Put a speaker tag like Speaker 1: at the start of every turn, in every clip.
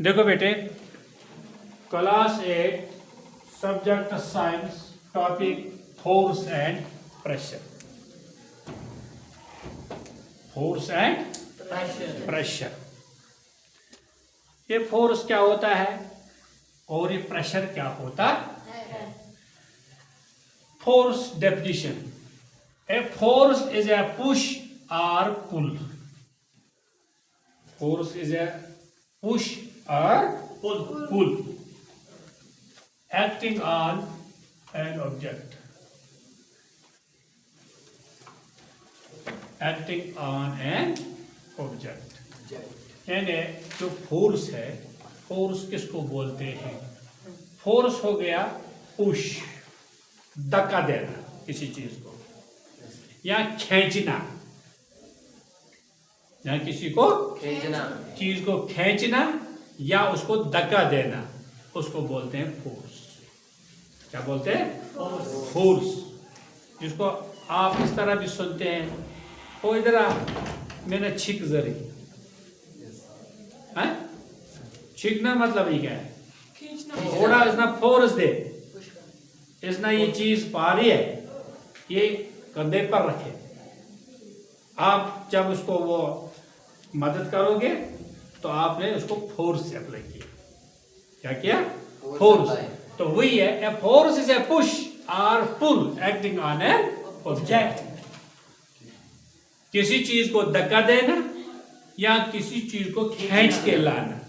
Speaker 1: देखो बेटे, class 8 subject science, topic force and pressure. Force and pressure. ये force क्या होता है और ये प्रेशर क्या होता है। Force definition: a force is a push और pull. Force is a push or pull acting on an object, acting on an object। यानी जो फोर्स है, फोर्स किसको बोलते हैं? फोर्स हो गया पुश, धक्का देना किसी चीज को, या खींचना, या किसी को खींचना, चीज को खींचना या उसको धक्का देना, उसको बोलते हैं फोर्स। क्या बोलते हैं? फोर्स। जिसको आप इस तरह भी सुनते हैं, ओ इधर आ, मैंने छिक जरी। छिकना मतलब ये क्या है? थोड़ा इसना फोर्स दे, इसना ये चीज पा रही है, ये कंधे पर रखे। आप जब उसको वो मदद करोगे तो आपने उसको फोर्स से अप्लाई किया। क्या किया? फोर्स। तो वही है, a force is a push और pull acting on an object. किसी चीज को धक्का देना या किसी चीज को खींच के लाना,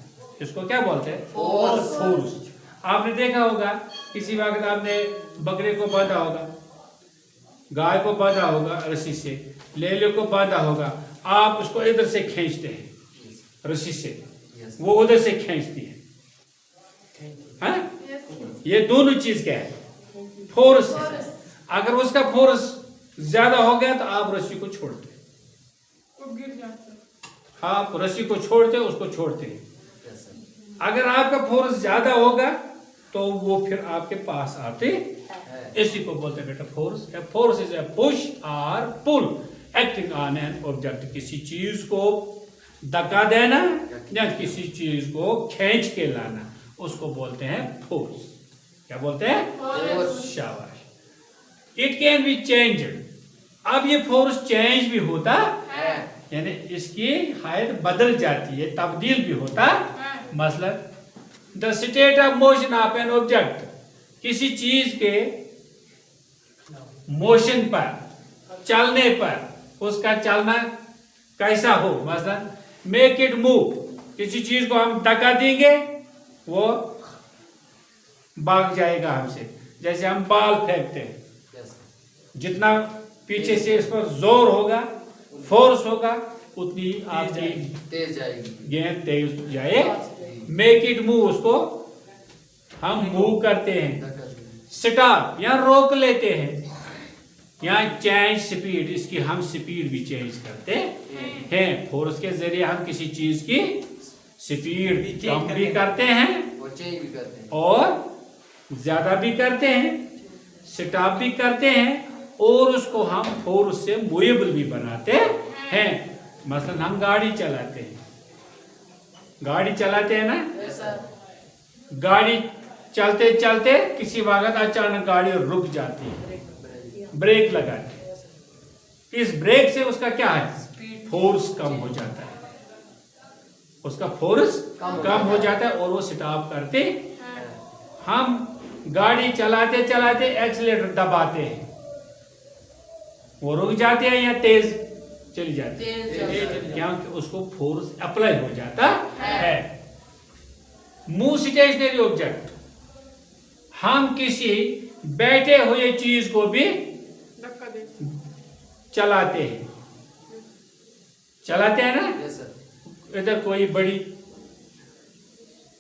Speaker 1: इसको क्या बोलते हैं? फोर्स। आपने देखा होगा, किसी वक्त आपने बकरे को बांधा होगा, गाय को बांधा होगा रस्सी से, लेले को बांधा होगा, आप उसको इधर से खींचते हैं रस्सी से, वो उधर से खींचती है। ये दोनों चीज क्या है? फोर्स है। अगर उसका फोर्स ज्यादा हो गया तो आप रस्सी को छोड़ते हैं, आप रस्सी को छोड़ते हैं, उसको छोड़ते हैं। अगर आपका फोर्स ज्यादा होगा तो वो फिर आपके पास आते, इसी को बोलते हैं बेटा force. A force is a push और pull acting on an object. किसी चीज को धक्का देना या किसी चीज को खींच के लाना, उसको बोलते हैं फोर्स। क्या बोलते हैं? फोर्स। शाबाश। It can be changed. अब ये फोर्स चेंज भी होता है, यानी इसकी हालत बदल जाती है, तब्दील भी होता है। मतलब the state of motion of an object, किसी चीज के मोशन पर, चलने पर, उसका चलना कैसा हो। मतलब मेक इट मूव, किसी चीज को हम धक्का देंगे वो भाग जाएगा हमसे। जैसे हम बॉल फेंकते हैं, जितना पीछे से इस पर जोर होगा, फोर्स होगा, उतनी आपकी
Speaker 2: तेज जाएगी,
Speaker 1: गेंद तेज जाए। मेक इट मूव, उसको हम मूव करते हैं। स्टॉप, या रोक लेते हैं, या चेंज स्पीड, इसकी हम स्पीड भी चेंज करते हैं। फोर्स के जरिए हम किसी चीज की स्पीड कम भी करते हैं और ज्यादा भी करते हैं, स्टॉप भी करते हैं, और उसको हम फोर्स से मूवेबल भी बनाते हैं। मसलन हम गाड़ी चलाते हैं, गाड़ी चलाते हैं ना, गाड़ी चलते चलते किसी वक्त अचानक गाड़ी रुक जाती है, ब्रेक लगाते हैं। इस ब्रेक से उसका क्या है? फोर्स कम हो जाता है, उसका फोर्स कम हो जाता है और वो स्टॉप करते। हम गाड़ी चलाते चलाते एक्सीलेटर दबाते हैं, वो रुक जाते हैं या तेज चली जाती है, क्योंकि उसको फोर्स अप्लाई हो जाता है। मूव स्टेशनरी ऑब्जेक्ट, हम किसी बैठे हुए चीज को भी चलाते हैं, चलाते हैं ना। इधर कोई बड़ी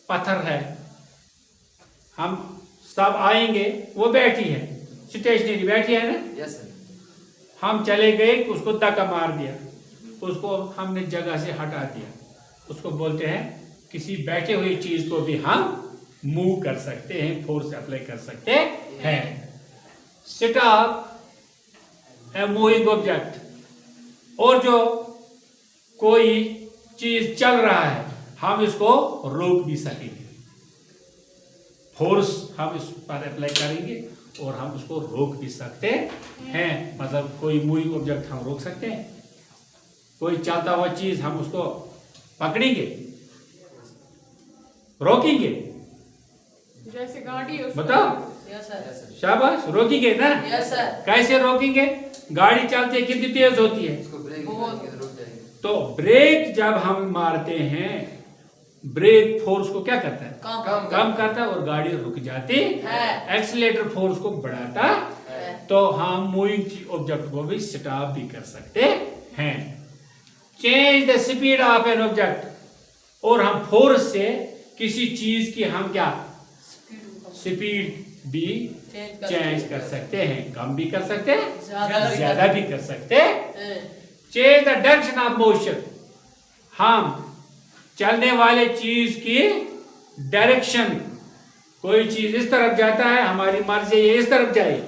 Speaker 1: पत्थर है, हम सब आएंगे, वो बैठी है, स्टेशनरी बैठी है ना। हम चले गए, उसको धक्का मार दिया, उसको हमने जगह से हटा दिया, उसको बोलते हैं किसी बैठे हुई चीज को भी हम मूव कर सकते हैं, फोर्स अप्लाई कर सकते हैं। स्टॉप ए मूविंग ऑब्जेक्ट, और जो कोई चीज चल रहा है, हम इसको रोक भी सकेंगे। फोर्स हम इस पर अप्लाई करेंगे और हम उसको रोक भी सकते हैं। मतलब कोई मूविंग ऑब्जेक्ट हम रोक सकते हैं, कोई चलता हुआ चीज हम उसको पकड़ेंगे, रोकेंगे।
Speaker 2: जैसे गाड़ी
Speaker 1: बताओ।
Speaker 2: Yes sir.
Speaker 1: शाबाश, रोकेंगे ना।
Speaker 2: Yes sir.
Speaker 1: कैसे रोकेंगे? गाड़ी चलती है, कितनी तेज होती है? तो ब्रेक जब हम मारते हैं, ब्रेक फोर्स को क्या करता है? कम करता है और गाड़ी रुक जाती है। एक्सीलरेटर फोर्स को बढ़ाता है। तो हम मूविंग ऑब्जेक्ट को भी स्टॉप भी कर सकते हैं। Change the speed of an object, और हम फोर्स से किसी चीज की हम क्या स्पीड भी चेंज कर सकते हैं, कम भी कर सकते हैं, ज्यादा भी कर सकते हैं। Change the direction of motion, हम चलने वाले चीज की डायरेक्शन, कोई चीज इस तरफ जाता है, हमारी मर्जी ये इस तरफ जाए,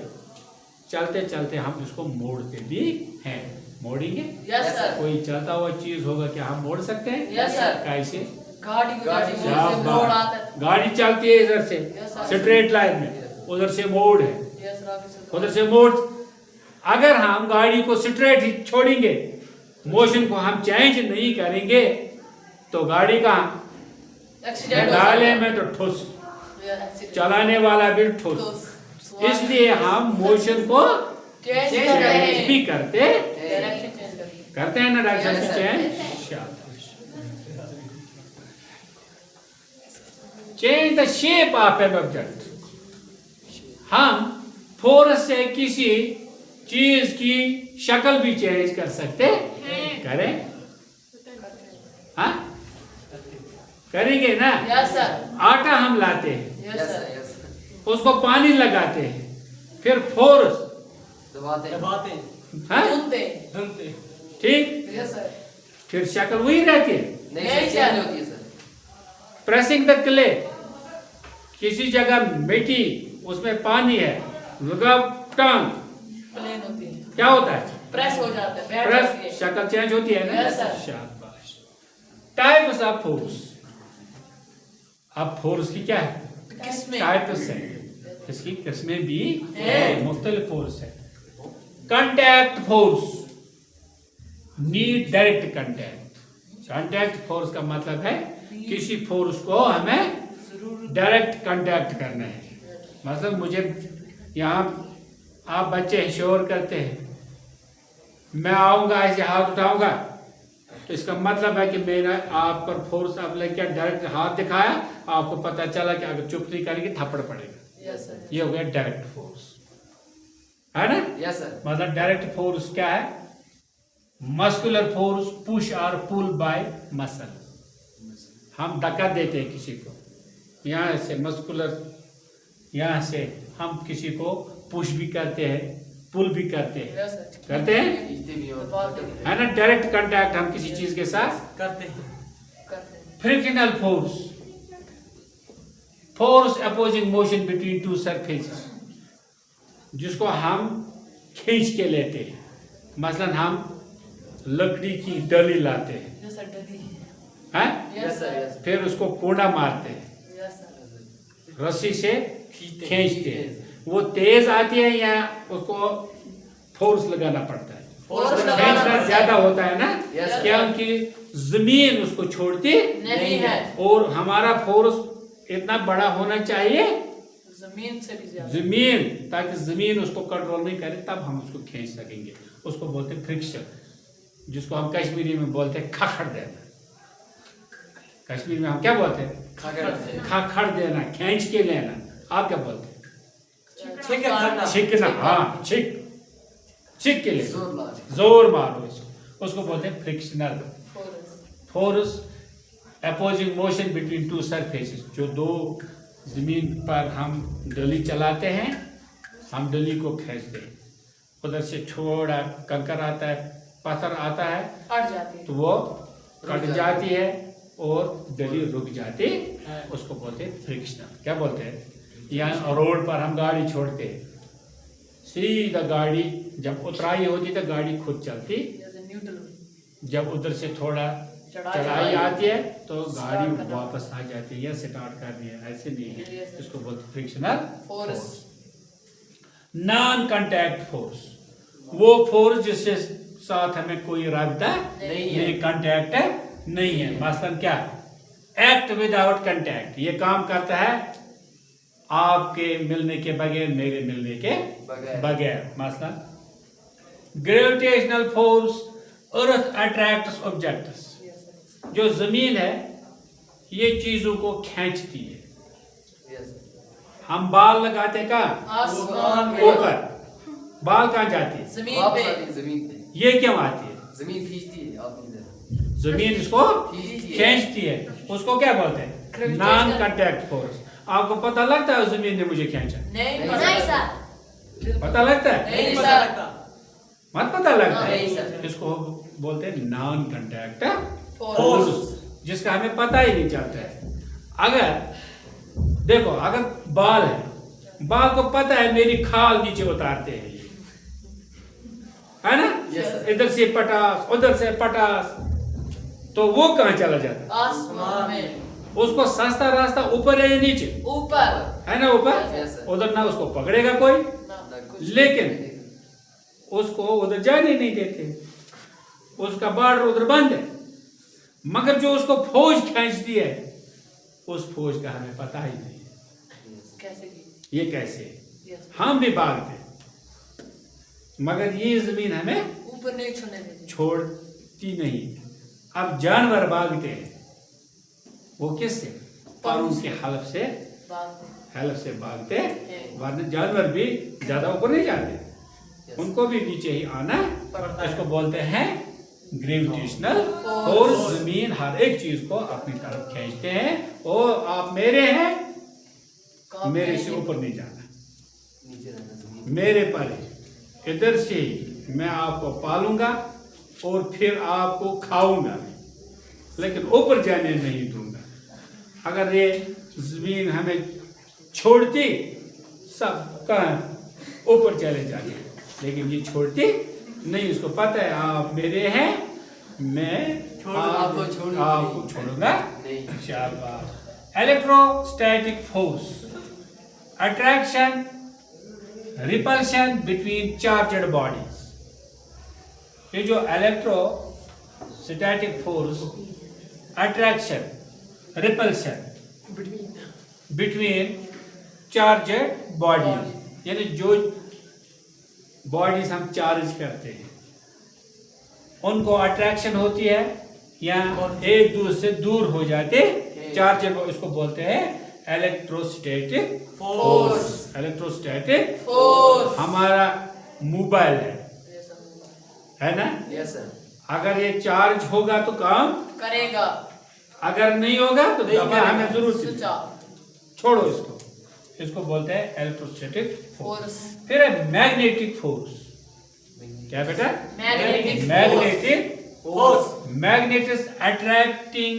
Speaker 1: चलते चलते हम इसको मोड़ते भी हैं। मोड़ेंगे?
Speaker 2: Yes sir.
Speaker 1: कोई चलता हुआ चीज होगा क्या हम मोड़ सकते हैं?
Speaker 2: Yes sir.
Speaker 1: कैसे?
Speaker 2: गाड़ी
Speaker 1: चलती है इधर से स्ट्रेट लाइन में, उधर से मोड़ है, उधर से मोड़। अगर हम गाड़ी को स्ट्रेट ही छोड़ेंगे, मोशन को हम चेंज नहीं करेंगे, तो गाड़ी का डाले में तो ठुस, चलाने वाला भी ठुस। इसलिए हम मोशन को चेंज भी करते हैं ना, direction change. Change the shape of an object, हम फोर्स से किसी चीज की शक्ल भी चेंज कर सकते हैं। करें? हाँ, करेंगे ना।
Speaker 2: Yes sir.
Speaker 1: आटा हम लाते हैं,
Speaker 2: यस सर।
Speaker 1: उसको पानी लगाते हैं, फिर फोर्स
Speaker 3: दबाते
Speaker 1: हाँ?
Speaker 3: धुनते।
Speaker 1: ठीक,
Speaker 2: यस सर।
Speaker 1: फिर शक्ल वही रहती है।
Speaker 2: नहीं चेंज होती है सर।
Speaker 1: प्रेसिंग द क्ले, किसी जगह मिट्टी उसमें पानी है, टर्न
Speaker 2: प्लेन होती है,
Speaker 1: क्या होता है?
Speaker 2: प्रेस हो जाता है, बैठ
Speaker 1: प्रेस,
Speaker 2: जाती है।
Speaker 1: शक्ल चेंज होती है ना।
Speaker 2: Yes, sir.
Speaker 1: शाबाश। टाइप्स ऑफ फोर्स, अब फोर्स की क्या है?
Speaker 2: किसमें?
Speaker 1: टाइप्स है, इसकी किस्में भी
Speaker 2: है।
Speaker 1: मुख्तलिफ फोर्स है। Contact force, need direct contact. Contact force का मतलब है किसी फोर्स को हमें डायरेक्ट कांटेक्ट करना है। मतलब मुझे यहाँ आप बच्चे शोर करते हैं, मैं आऊंगा ऐसे हाथ उठाऊंगा, तो इसका मतलब है कि मेरा आप पर फोर्स अप्लाई किया, डायरेक्ट हाथ दिखाया, आपको पता चला कि अगर चुप नहीं करेंगे थप्पड़ पड़ेगा।
Speaker 2: Yes sir.
Speaker 1: ये हो गया डायरेक्ट फोर्स, है ना।
Speaker 3: Yes sir.
Speaker 1: मतलब डायरेक्ट फोर्स क्या है? मस्कुलर फोर्स, पुश और पुल बाय मसल। हम धक्का देते हैं किसी को, यहाँ से मस्कुलर, यहाँ से हम किसी को पुश भी करते हैं, पुल भी करते हैं,
Speaker 2: यस सर।
Speaker 1: करते हैं, है ना। डायरेक्ट कांटेक्ट हम किसी चीज के साथ
Speaker 3: करते हैं।
Speaker 1: Frictional force, force opposing motion between two surfaces, जिसको हम खींच के लेते हैं। मसलन हम लकड़ी की डली लाते हैं,
Speaker 2: यस सर। डली।
Speaker 1: हैं?
Speaker 2: Yes sir.
Speaker 1: फिर उसको कोड़ा मारते हैं,
Speaker 2: यस सर।
Speaker 1: रस्सी से खींचते हैं, वो तेज आती है या उसको फोर्स लगाना पड़ता है?
Speaker 2: फोर्स लगाना
Speaker 1: खींचना
Speaker 2: पड़ता है।
Speaker 1: ज्यादा होता है ना,
Speaker 3: Yes,
Speaker 1: क्योंकि जमीन उसको छोड़ती
Speaker 2: नहीं है।
Speaker 1: और हमारा फोर्स इतना बड़ा होना चाहिए
Speaker 2: जमीन से भी ज्यादा।
Speaker 1: जमीन, ताकि जमीन उसको कंट्रोल नहीं करे, तब हम उसको खींच सकेंगे। उसको बोलते हैं फ्रिक्शन, जिसको हम कश्मीरी में बोलते हैं खखड़ देना। कश्मीर में हम क्या बोलते हैं? खखड़ देना, खींच के लेना। आप क्या बोलते हैं? छिकना। हाँ, छिक के ले, जोर मारो इसको, उसको बोलते हैं frictional force opposing motion between two surfaces. जो दो जमीन पर हम डली चलाते हैं, हम डली को खींचते हैं, उधर से छोड़ा कंकर आता है, पत्थर आता है,
Speaker 2: हट जाती है,
Speaker 1: तो वो कट जाती है और डली रुक जाती है, उसको बोलते हैं फ्रिक्शनल। क्या बोलते हैं? यहाँ रोड पर हम गाड़ी छोड़ते हैं, सीधा गाड़ी जब उतराई होती तो गाड़ी खुद चलती,
Speaker 2: न्यूट्रल।
Speaker 1: जब उधर से थोड़ा चढ़ाई आती है तो
Speaker 2: Start
Speaker 1: गाड़ी
Speaker 2: करना।
Speaker 1: वापस आ जाती है या स्टार्ट करनी है, ऐसे नहीं है,
Speaker 2: Yes, sir.
Speaker 1: इसको बोलते frictional
Speaker 2: Force.
Speaker 1: Non contact force, वो फोर्स जिससे साथ हमें कोई राबता
Speaker 3: नहीं है।
Speaker 1: नहीं, कांटेक्ट नहीं है। मसलन क्या, एक्ट विदाउट कांटेक्ट, ये काम करता है आपके मिलने के बगैर, मेरे मिलने के बगैर। मसलन ग्रेविटेशनल फोर्स, अर्थ अट्रैक्ट्स ऑब्जेक्ट्स,
Speaker 2: Yes, sir.
Speaker 1: जो जमीन है ये चीजों को खींचती है।
Speaker 3: Yes.
Speaker 1: हम बाल लगाते कहाँ,
Speaker 2: आसमान में
Speaker 1: ऊपर, बाल कहाँ जाती है,
Speaker 2: जमीन
Speaker 3: वापस
Speaker 2: पे
Speaker 3: आती है जमीन पे।
Speaker 1: ये क्यों आती है,
Speaker 3: जमीन खींचती है अपनी तरफ।
Speaker 1: जमीन इसको
Speaker 3: खींचती है।
Speaker 1: खींचती है, उसको क्या बोलते हैं,
Speaker 2: Gravitational-
Speaker 1: नॉन कांटेक्ट फोर्स। आपको पता लगता है जमीन ने मुझे खींचा,
Speaker 2: नहीं
Speaker 3: नहीं,
Speaker 2: पता
Speaker 3: नहीं,
Speaker 2: सर
Speaker 1: पता लगता है,
Speaker 2: नहीं सर
Speaker 1: मत पता लगता
Speaker 3: नहीं,
Speaker 1: है,
Speaker 3: सर।
Speaker 1: इसको बोलते हैं नॉन कांटेक्ट
Speaker 2: फोर्स
Speaker 1: फोर्स, जिसका हमें पता ही नहीं चलता है। अगर देखो, अगर बाल है, बाल को पता है मेरी खाल नीचे उतारते हैं ये, है ना,
Speaker 3: Yes, sir.
Speaker 1: इधर से पटास उधर से पटास, तो वो कहाँ चला जाता है,
Speaker 2: आसमान में
Speaker 1: उसको सस्ता रास्ता ऊपर है या नीचे,
Speaker 2: ऊपर
Speaker 1: है ना, ऊपर,
Speaker 3: Yes, sir.
Speaker 1: उधर ना उसको पकड़ेगा कोई,
Speaker 3: ना कुछ
Speaker 1: लेकिन
Speaker 3: नहीं।
Speaker 1: उसको उधर जाने नहीं देते, उसका बॉर्डर उधर बंद है। मगर जो उसको फौज खींचती है, उस फौज का हमें पता ही नहीं है,
Speaker 2: कैसे की
Speaker 1: ये कैसे,
Speaker 2: यस
Speaker 1: हम भी भागते मगर ये जमीन हमें
Speaker 2: ऊपर नहीं छूने देते
Speaker 1: छोड़ती नहीं। अब जानवर भागते हैं, वो किससे, पारों के हलफ से,
Speaker 2: बात
Speaker 1: से भागते हैं, वरना जानवर भी ज्यादा ऊपर नहीं जाते,
Speaker 3: Yes.
Speaker 1: उनको भी नीचे ही आना
Speaker 2: पड़ता है।
Speaker 1: इसको बोलते हैं ग्रेविटेशनल फोर्स। जमीन हर एक चीज को अपनी तरफ खींचते हैं, और आप मेरे हैं,
Speaker 2: काम
Speaker 1: मेरे
Speaker 2: नहीं
Speaker 1: से
Speaker 2: है।
Speaker 1: ऊपर नहीं जाना,
Speaker 3: नीचे रहना जमीन।
Speaker 1: मेरे पर है। इधर से ही मैं आपको पालूंगा और फिर आपको खाऊंगा, लेकिन ऊपर जाने नहीं दूंगा। अगर ये जमीन हमें छोड़ती, सब कहाँ ऊपर चले जाते, लेकिन ये छोड़ती नहीं, उसको पता है आप मेरे हैं, मैं
Speaker 3: आपको छोड़ूंगा
Speaker 1: आपको
Speaker 3: नहीं।
Speaker 1: छोड़ूंगा
Speaker 3: नहीं।
Speaker 1: शाबाश। Electrostatic force, attraction repulsion between charged bodies. ये जो electrostatic force, attraction repulsion between charged bodies, यानी जो बॉडीज हम चार्ज करते हैं उनको अट्रैक्शन होती है या एक दूसरे से दूर हो जाते चार्जर, इसको बोलते हैं इलेक्ट्रोस्टैटिक
Speaker 2: फोर्स
Speaker 1: इलेक्ट्रोस्टैटिक
Speaker 2: फोर्स
Speaker 1: हमारा मोबाइल है ना,
Speaker 3: Yes, sir.
Speaker 1: अगर ये चार्ज होगा तो काम,
Speaker 2: करेगा
Speaker 1: अगर नहीं होगा तो
Speaker 3: नहीं
Speaker 1: दबा हमें
Speaker 3: करेगा।
Speaker 1: जरूरत
Speaker 2: स्विच
Speaker 1: नहीं।
Speaker 2: ऑफ
Speaker 1: छोड़ो इसको, इसको बोलते हैं इलेक्ट्रोस्टैटिक फोर्स।
Speaker 2: फोर्स
Speaker 1: फिर है मैग्नेटिक फोर्स। क्या बेटा,
Speaker 2: magnetic
Speaker 1: magnetic
Speaker 3: Force.
Speaker 1: Magnet is attracting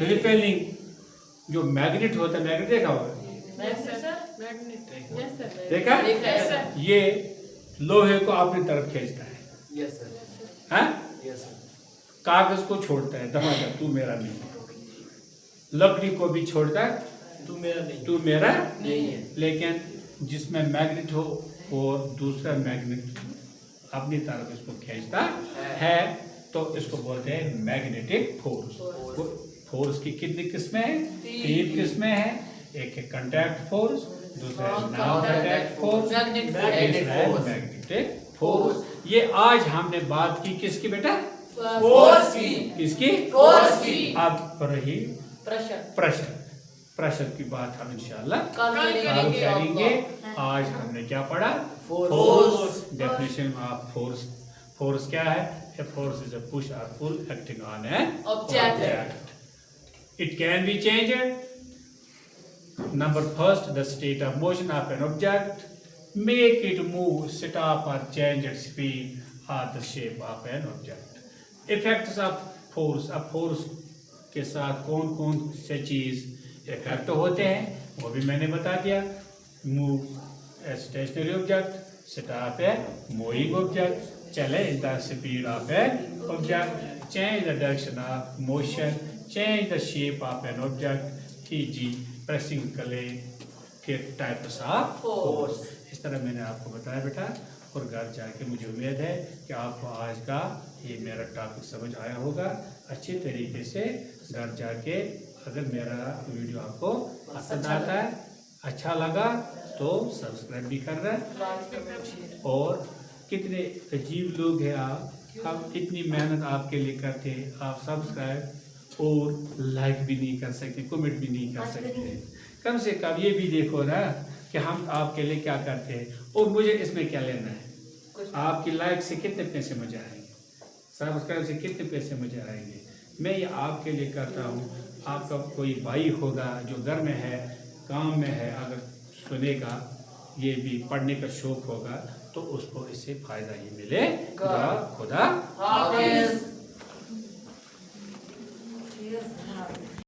Speaker 1: repelling. जो मैग्नेट होता है, मैग्नेट देखा होगा, देखा,
Speaker 2: Yes, sir.
Speaker 1: ये लोहे को अपनी तरफ खींचता है,
Speaker 3: Yes, sir.
Speaker 1: हाँ?
Speaker 3: Yes, sir.
Speaker 1: कागज को छोड़ता है, दबाता, तू मेरा नहीं, लकड़ी को भी छोड़ता है,
Speaker 3: तू मेरा नहीं।
Speaker 1: तू मेरा
Speaker 3: नहीं है।
Speaker 1: लेकिन जिसमें मैग्नेट हो और दूसरा मैग्नेट अपनी तरफ इसको खींचता है, तो इसको बोलते हैं मैग्नेटिक फोर्स। फोर्स की कितनी किस्में हैं, 3 किस्में हैं। एक है कांटेक्ट फोर्स, दूसरा है नॉन कांटेक्ट फोर्स, तीसरा है मैग्नेटिक फोर्स। ये आज हमने बात की किसकी बेटा,
Speaker 2: फोर्स की
Speaker 1: किसकी,
Speaker 2: फोर्स की
Speaker 1: अब रही
Speaker 2: प्रेशर
Speaker 1: प्रेशर। प्रेशर की बात हम इंशाल्लाह
Speaker 2: कल
Speaker 1: कल
Speaker 2: करेंगे
Speaker 1: करेंगे। आज हमने क्या पढ़ा,
Speaker 3: Force.
Speaker 1: Definition of force. Force क्या है, a force is a push और pull acting on an
Speaker 2: Object.
Speaker 1: It can be changed. Number first, the state of motion of an object, make it move, stop और change its speed और the shape of an object. Effects of force, अब force के साथ कौन कौन से चीज effect होते हैं वो भी मैंने बता दिया। Move a stationary object, stop a moving object, चले the speed of a object, change the direction of motion, change the shape of an object, e.g. pressing clay, फिर types of force। इस तरह मैंने आपको बताया बेटा, और घर जाके मुझे उम्मीद है कि आपको आज का ये मेरा टॉपिक समझ आया होगा अच्छे तरीके से। घर जाके अगर मेरा वीडियो आपको पसंद आता है, अच्छा लगा, तो सब्सक्राइब भी कर रहे हैं।
Speaker 2: Like comment share.
Speaker 1: और कितने अजीब लोग हैं आप, हम इतनी मेहनत आपके लिए करते हैं, आप सब्सक्राइब और लाइक भी नहीं कर सकते, कमेंट भी नहीं कर सकते। कम से कम ये भी देखो ना कि हम आपके लिए क्या करते हैं, और मुझे इसमें क्या लेना है। आपकी लाइक से कितने पैसे मुझे आएंगे, सब्सक्राइब से कितने पैसे मुझे आएंगे। मैं ये आपके लिए करता हूँ। आपका कोई भाई होगा जो घर में है, काम में है, अगर सुनेगा, ये भी पढ़ने का शौक होगा, तो उसको इससे फायदा ही मिलेगा। खुदा
Speaker 2: हाफिज।